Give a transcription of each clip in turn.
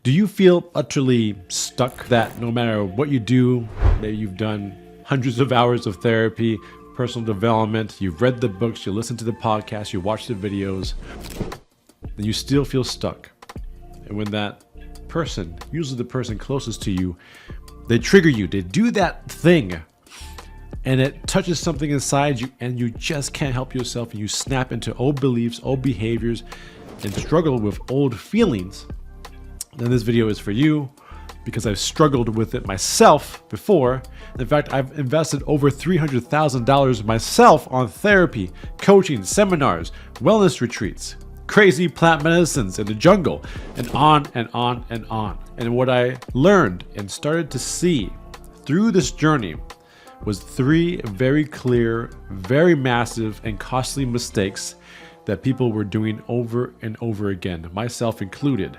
Do you feel utterly stuck that no matter what you do, maybe you've done hundreds of hours of therapy, personal development, you've read the books, you listen to the podcast, you watch the videos, then you still feel stuck? And when that person, usually the person closest to you, they trigger you, they do that thing, and it touches something inside you and you just can't help yourself, and you snap into old beliefs, old behaviors, and struggle with old feelings, then this video is for you, because I've struggled with it myself before. In fact, I've invested over $300,000 myself on therapy, coaching, seminars, wellness retreats, crazy plant medicines in the jungle, and on and on and on. And what I learned and started to see through this journey was 3 very clear, very massive, and costly mistakes that people were doing over and over again, myself included,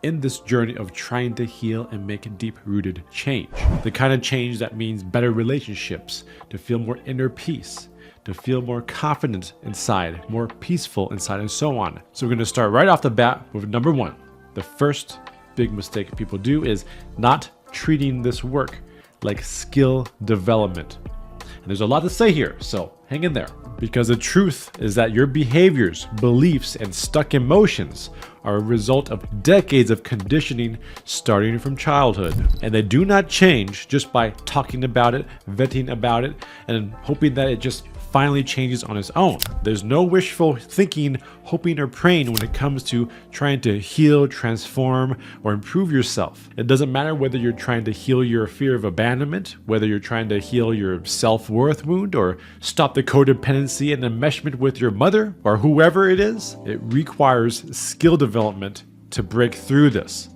in this journey of trying to heal and make a deep-rooted change. The kind of change that means better relationships, to feel more inner peace, to feel more confident inside, more peaceful inside, and so on. So we're gonna start right off the bat with number 1. The first big mistake people do is not treating this work like skill development. And there's a lot to say here, so hang in there. Because the truth is that your behaviors, beliefs, and stuck emotions are a result of decades of conditioning starting from childhood. And they do not change just by talking about it, venting about it, and hoping that it just finally changes on its own. There's no wishful thinking, hoping, or praying when it comes to trying to heal, transform, or improve yourself. It doesn't matter whether you're trying to heal your fear of abandonment, whether you're trying to heal your self-worth wound, or stop the codependency and enmeshment with your mother, or whoever it is. It requires skill development to break through this.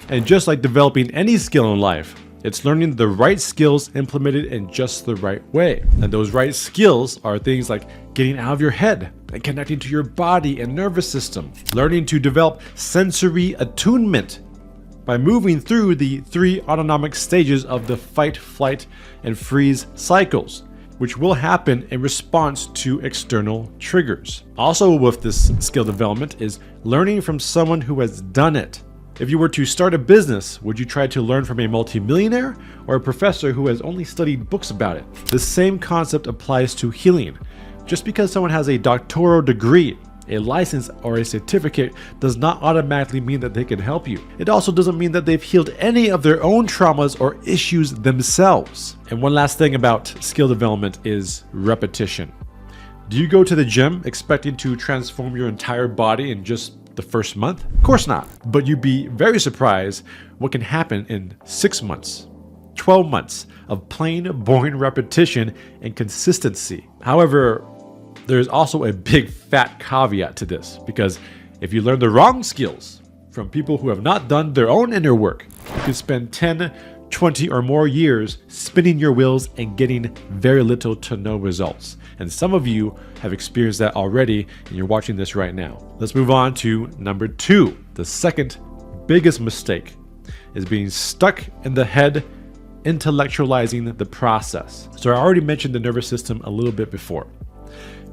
And just like developing any skill in life, it's learning the right skills implemented in just the right way. And those right skills are things like getting out of your head and connecting to your body and nervous system. Learning to develop sensory attunement by moving through the 3 autonomic stages of the fight, flight, and freeze cycles, which will happen in response to external triggers. Also with this skill development is learning from someone who has done it. If you were to start a business, would you try to learn from a multimillionaire or a professor who has only studied books about it? The same concept applies to healing. Just because someone has a doctoral degree, a license, or a certificate does not automatically mean that they can help you. It also doesn't mean that they've healed any of their own traumas or issues themselves. And one last thing about skill development is repetition. Do you go to the gym expecting to transform your entire body in just the first month? Of course not. But you'd be very surprised what can happen in 6 months, 12 months of plain boring repetition and consistency. However, there's also a big fat caveat to this, because if you learn the wrong skills from people who have not done their own inner work, you can spend 10, 20 or more years spinning your wheels and getting very little to no results. And some of you have experienced that already, and you're watching this right now. Let's move on to number 2. The second biggest mistake is being stuck in the head, intellectualizing the process. So I already mentioned the nervous system a little bit before.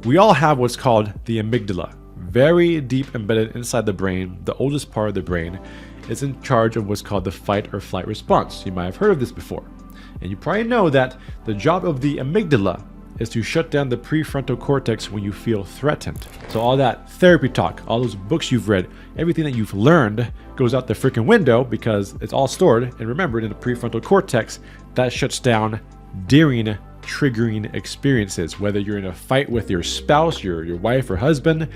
We all have what's called the amygdala, very deep embedded inside the brain. The oldest part of the brain is in charge of what's called the fight or flight response. You might have heard of this before. And you probably know that the job of the amygdala is to shut down the prefrontal cortex when you feel threatened. So all that therapy talk, all those books you've read, everything that you've learned goes out the freaking window, because it's all stored and remembered in the prefrontal cortex that shuts down during triggering experiences. Whether you're in a fight with your spouse, your wife or husband,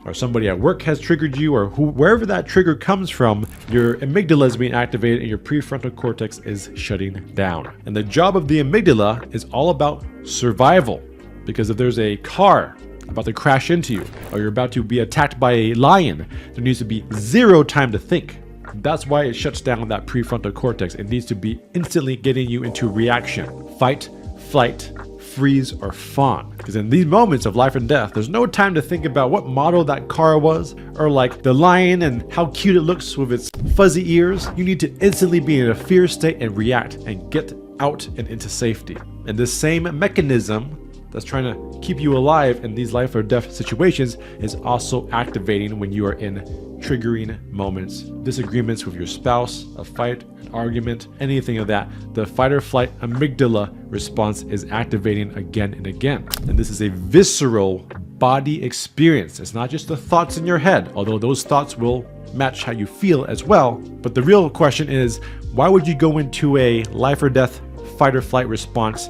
or somebody at work has triggered you, or wherever that trigger comes from, your amygdala is being activated and your prefrontal cortex is shutting down. And the job of the amygdala is all about survival, because if there's a car about to crash into you, or you're about to be attacked by a lion, there needs to be 0 time to think. That's why it shuts down that prefrontal cortex. It needs to be instantly getting you into reaction, fight, flight, freeze, or fawn. Because in these moments of life and death, there's no time to think about what model that car was, or like the lion and how cute it looks with its fuzzy ears. You need to instantly be in a fear state and react and get out and into safety. And this same mechanism that's trying to keep you alive in these life or death situations is also activating when you are in triggering moments, disagreements with your spouse, a fight, an argument, anything of that. The fight or flight amygdala response is activating again and again. And this is a visceral body experience. It's not just the thoughts in your head, although those thoughts will match how you feel as well. But the real question is, why would you go into a life or death fight or flight response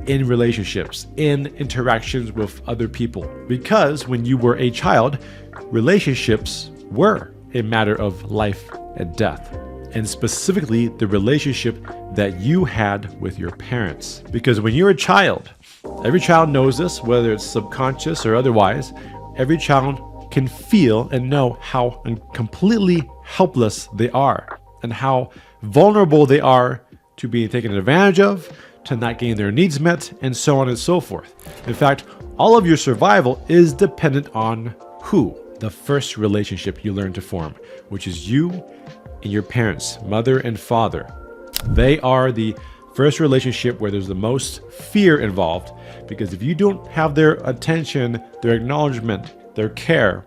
in relationships, in interactions with other people? Because when you were a child, relationships were a matter of life and death, and specifically the relationship that you had with your parents. Because when you're a child, every child knows this, whether it's subconscious or otherwise, every child can feel and know how completely helpless they are and how vulnerable they are to being taken advantage of, to not getting their needs met, and so on and so forth. In fact, all of your survival is dependent on who? The first relationship you learn to form, which is you and your parents, mother and father. They are the first relationship where there's the most fear involved, because if you don't have their attention, their acknowledgement, their care,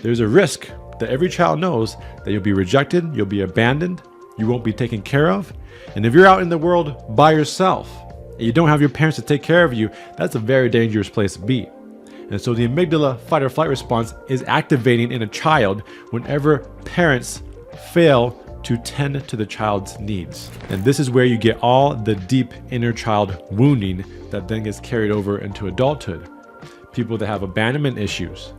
there's a risk that every child knows that you'll be rejected, you'll be abandoned, you won't be taken care of. And if you're out in the world by yourself and you don't have your parents to take care of you, that's a very dangerous place to be. And so the amygdala fight or flight response is activating in a child whenever parents fail to tend to the child's needs. And this is where you get all the deep inner child wounding that then gets carried over into adulthood. People that have abandonment issues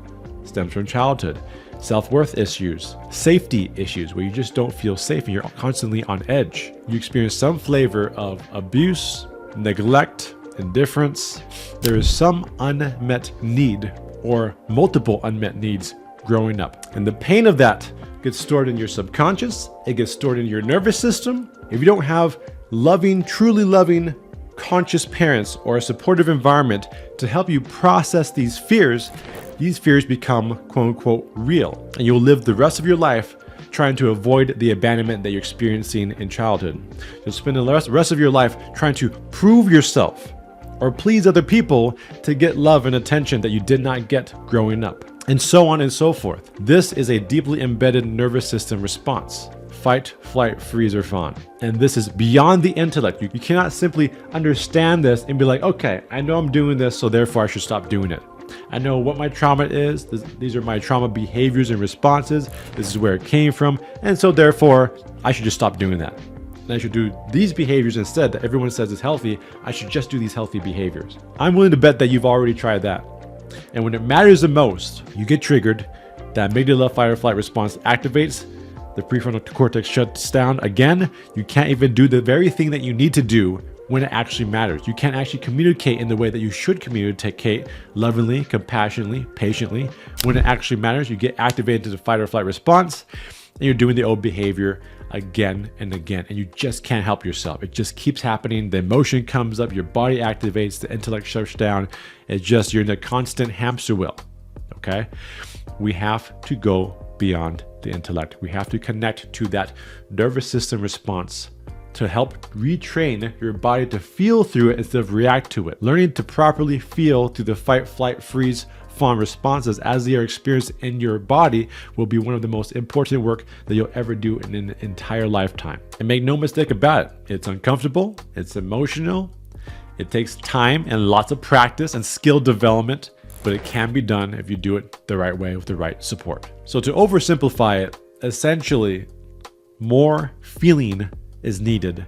stems from childhood. Self-worth issues, safety issues where you just don't feel safe and you're constantly on edge. You experience some flavor of abuse, neglect, indifference. There is some unmet need or multiple unmet needs growing up. And the pain of that gets stored in your subconscious. It gets stored in your nervous system. If you don't have loving, truly loving, conscious parents or a supportive environment to help you process these fears become quote unquote real. And you'll live the rest of your life trying to avoid the abandonment that you're experiencing in childhood. You'll spend the rest of your life trying to prove yourself or please other people to get love and attention that you did not get growing up, and so on and so forth. This is a deeply embedded nervous system response. Fight, flight, freeze, or fawn. And this is beyond the intellect. You cannot simply understand this and be like, okay, I know I'm doing this, so therefore I should stop doing it. I know what my trauma is. These are my trauma behaviors and responses. This is where it came from. And so therefore, I should just stop doing that. And I should do these behaviors instead that everyone says is healthy. I should just do these healthy behaviors. I'm willing to bet that you've already tried that. And when it matters the most, you get triggered, that amygdala fight or flight response activates, the prefrontal cortex shuts down again. You can't even do the very thing that you need to do when it actually matters. You can't actually communicate in the way that you should communicate, lovingly, compassionately, patiently. When it actually matters, you get activated to the fight or flight response, and you're doing the old behavior again and again, and you just can't help yourself. It just keeps happening. The emotion comes up, your body activates, the intellect shuts down. It's just, you're in a constant hamster wheel, okay? We have to go beyond the intellect. We have to connect to that nervous system response to help retrain your body to feel through it instead of react to it. Learning to properly feel through the fight, flight, freeze, fawn responses as they are experienced in your body will be one of the most important work that you'll ever do in an entire lifetime. And make no mistake about it, it's uncomfortable, it's emotional, it takes time and lots of practice and skill development, but it can be done if you do it the right way with the right support. So to oversimplify it, essentially, more feeling is needed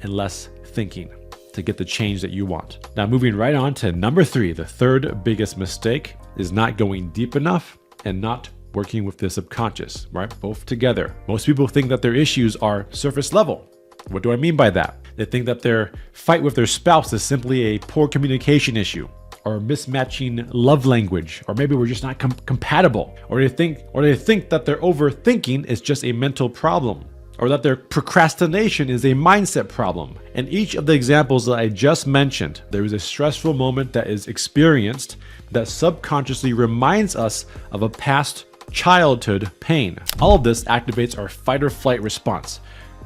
and less thinking to get the change that you want. Now, moving right on to number 3, the third biggest mistake is not going deep enough and not working with the subconscious, right? Both together. Most people think that their issues are surface level. What do I mean by that? They think that their fight with their spouse is simply a poor communication issue, or mismatching love language, or maybe we're just not compatible, or they think that their overthinking is just a mental problem, or that their procrastination is a mindset problem. In each of the examples that I just mentioned, there is a stressful moment that is experienced that subconsciously reminds us of a past childhood pain. All of this activates our fight or flight response.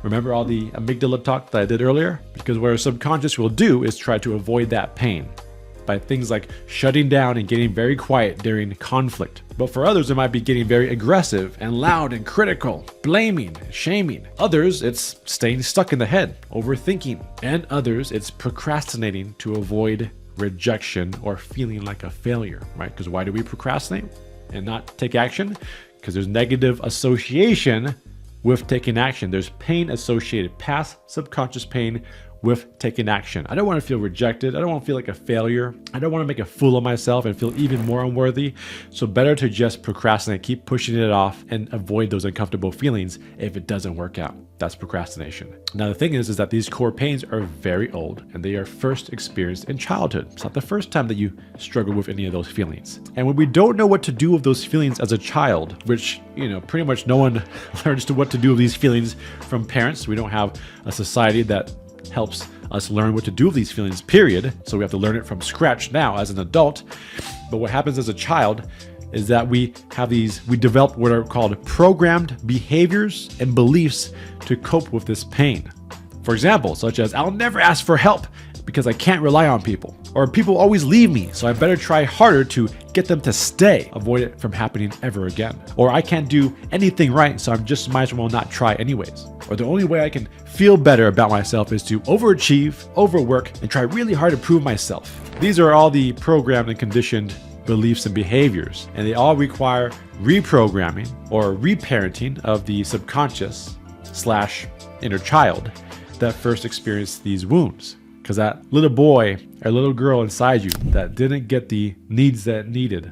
Remember all the amygdala talk that I did earlier? Because what our subconscious will do is try to avoid that pain. by things like shutting down and getting very quiet during conflict. But for others, it might be getting very aggressive and loud and critical, blaming, shaming. Others, it's staying stuck in the head, overthinking. And others, it's procrastinating to avoid rejection or feeling like a failure, right? Because why do we procrastinate and not take action? Because there's negative association with taking action. There's pain associated, past subconscious pain with taking action. I don't want to feel rejected. I don't want to feel like a failure. I don't want to make a fool of myself and feel even more unworthy. So better to just procrastinate, keep pushing it off and avoid those uncomfortable feelings if it doesn't work out. That's procrastination. Now the thing is that these core pains are very old and they are first experienced in childhood. It's not the first time that you struggle with any of those feelings. And when we don't know what to do with those feelings as a child, which, pretty much no one learns what to do with these feelings from parents. We don't have a society that helps us learn what to do with these feelings, period. So we have to learn it from scratch now as an adult. But what happens as a child is that we develop what are called programmed behaviors and beliefs to cope with this pain. For example, such as, I'll never ask for help because I can't rely on people. Or people always leave me, so I better try harder to get them to stay, avoid it from happening ever again. Or I can't do anything right, so I just might as well not try anyways. Or the only way I can feel better about myself is to overachieve, overwork, and try really hard to prove myself. These are all the programmed and conditioned beliefs and behaviors, and they all require reprogramming or reparenting of the subconscious / inner child that first experienced these wounds. Because that little boy or little girl inside you that didn't get the needs that it needed,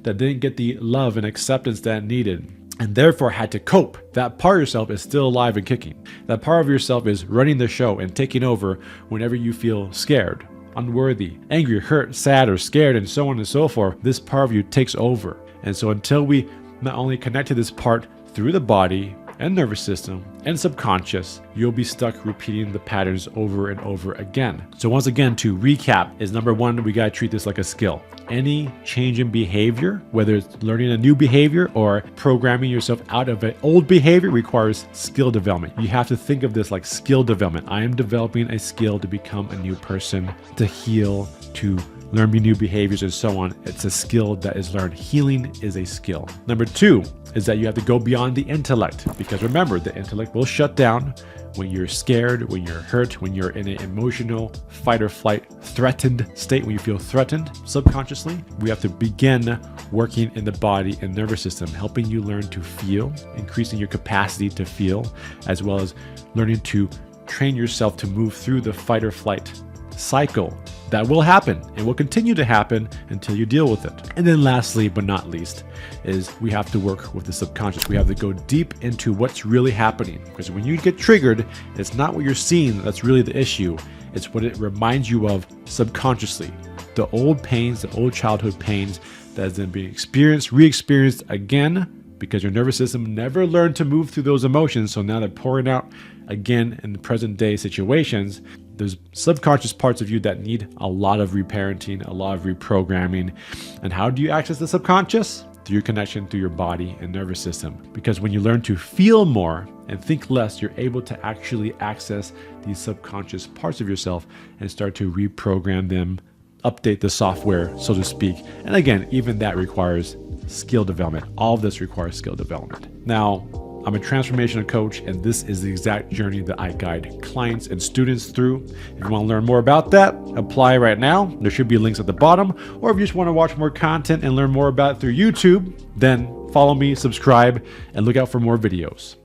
that didn't get the love and acceptance that it needed, and therefore had to cope, that part of yourself is still alive and kicking. That part of yourself is running the show and taking over whenever you feel scared, unworthy, angry, hurt, sad, or scared, and so on and so forth. This part of you takes over. And so until we not only connect to this part through the body and nervous system and subconscious, you'll be stuck repeating the patterns over and over again. So once again, to recap, is number one, we gotta treat this like a skill. Any change in behavior, whether it's learning a new behavior or programming yourself out of an old behavior, requires skill development. You have to think of this like skill development. I am developing a skill to become a new person, to heal, to learn new behaviors, and so on. It's a skill that is learned. Healing is a skill. Number two is that you have to go beyond the intellect, because remember, the intellect will shut down when you're scared, when you're hurt, when you're in an emotional fight or flight threatened state, when you feel threatened subconsciously. We have to begin working in the body and nervous system, helping you learn to feel, increasing your capacity to feel, as well as learning to train yourself to move through the fight or flight cycle. That will happen and will continue to happen until you deal with it. And then lastly, but not least, is we have to work with the subconscious. We have to go deep into what's really happening, because when you get triggered, it's not what you're seeing that's really the issue. It's what it reminds you of subconsciously. The old pains, the old childhood pains that has then been experienced, re-experienced again, because your nervous system never learned to move through those emotions. So now they're pouring out again in the present day situations. There's subconscious parts of you that need a lot of reparenting, a lot of reprogramming. And how do you access the subconscious? Through your connection through your body and nervous system. Because when you learn to feel more and think less, you're able to actually access these subconscious parts of yourself and start to reprogram them, update the software, so to speak. And again, even that requires skill development. All of this requires skill development. Now, I'm a transformational coach, and this is the exact journey that I guide clients and students through. If you want to learn more about that, apply right now. There should be links at the bottom. Or if you just want to watch more content and learn more about it through YouTube, then follow me, subscribe, and look out for more videos.